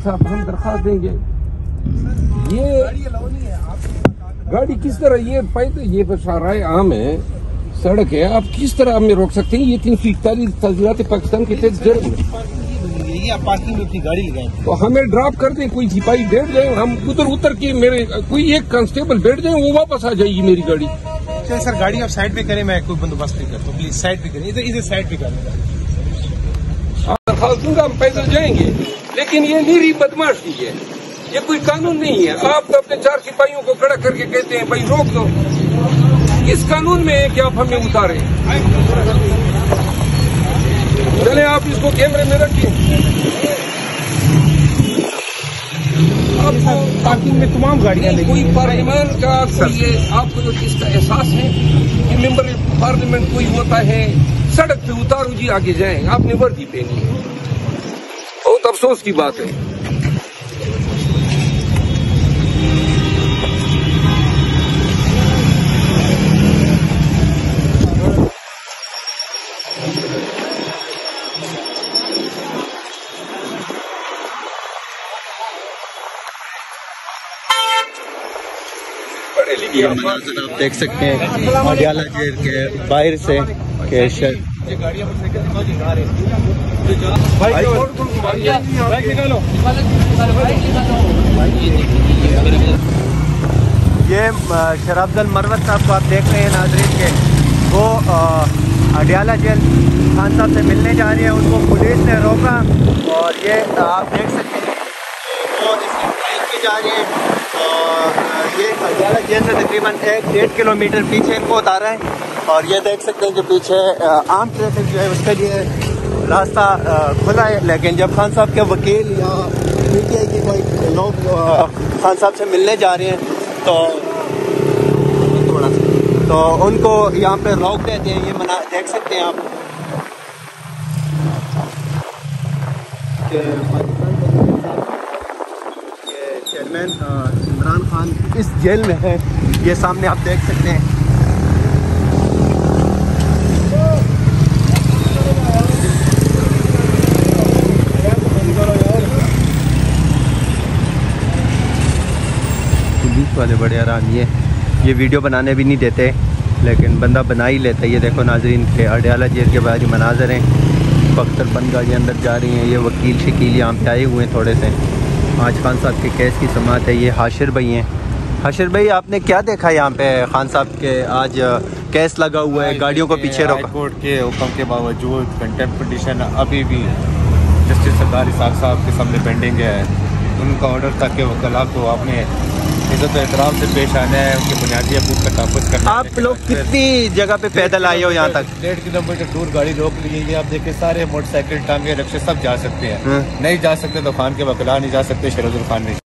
साहब हम दरखास्त देंगे। ये गाड़ी किस तरह ये पैदल ये शाहराह आम है, सड़क है, आप किस तरह हमें रोक सकते हैं? ये 341 तस्वीरात पाकिस्तान के तहत जर्म है। आप पार्किंग में अपनी गाड़ी लगाएं तो हमें ड्रॉप कर दें, कोई सिपाही बैठ जाए, हम उधर उतर के मेरे कोई एक कांस्टेबल बैठ जाए, वो वापस आ जाएगी मेरी गाड़ी। चलिए सर, गाड़ी आप साइड पे करें, मैं कोई बंदोबस्त नहीं करता, प्लीज साइड पे करें, इधर साइड पे करें। दरखास्त दूंगा, हम पैदल जाएंगे, लेकिन ये नीरी बदमाशी है, ये कोई कानून नहीं है। आप तो अपने 4 सिपाहियों को खड़ा करके कहते हैं भाई रोक दो, किस कानून में है कि आप हमें उतारे? चले आप इसको कैमरे में रखिए। आपको पार्किंग में तमाम गाड़ियां लगी, कोई पार्लियामेंट का कोई आपको जो इसका एहसास है कि मेंबर पार्लियामेंट कोई होता है, सड़क पे उतारो जी, आगे जाएं, आपने वर्दी पहनी है। बहुत अफसोस की बात है। ये मंजर आप देख सकते हैं अडियाला जेल के बाहर से के ये शराफत मरवत साहब को आप देख रहे हैं नाजरीन के, वो अडियाला जेल खान साहब से मिलने जा रहे हैं, उनको पुलिस ने रोका और ये आप देख सकते हैं वो इसकी बाइक पे जा रहे हैं और ये अडियाला जेल से तकरीबन 1-1.5 किलोमीटर पीछे इनको उतारा है। और ये देख सकते हैं कि पीछे आम ट्रैफिक जो है उसके लिए रास्ता खुला है, लेकिन जब खान साहब के वकील या PTI के कोई लोग खान साहब से मिलने जा रहे हैं तो उनको यहाँ पे रोक देते हैं। ये मना देख सकते हैं आप चेयरमैन इमरान खान इस जेल में है, ये सामने आप देख सकते हैं। पुलिस वाले बड़े आराम, ये वीडियो बनाने भी नहीं देते, लेकिन बंदा बना ही लेता है। ये देखो नाजरीन के अडियाला जेल के बाहर मनाजर हैं, बख्तर बंद गाड़ी अंदर जा रही हैं। ये वकील शकील यहाँ पे आए हुए हैं थोड़े से, आज खान साहब के केस की समाअत है। ये हाशिर भाई हैं। हाशिर भाई, आपने क्या देखा यहाँ पे? खान साहब के आज केस लगा हुआ है, गाड़ियों को पीछे रोका। कोर्ट के हुक्म के बावजूद कंटेम्प्ट पिटीशन अभी भी जस्टिस सरदार इसाक साहब के सामने पेंडिंग है। उनका ऑर्डर था कि वकला को आपने इज्जत एहतराम से पेश आना है, उनके बुनियादी हकूक़ का तहफ़्फ़ुज़ करना है। आप लोग कितनी जगह पे पैदल आए हो यहाँ तक? 1.5 किलोमीटर दूर गाड़ी रोक ली है। आप देखें सारे मोटरसाइकिल टांगे रिक्शे सब जा सकते हैं, नहीं जा सकते तो खान के वकला नहीं जा सकते, शरीजुल खान नहीं।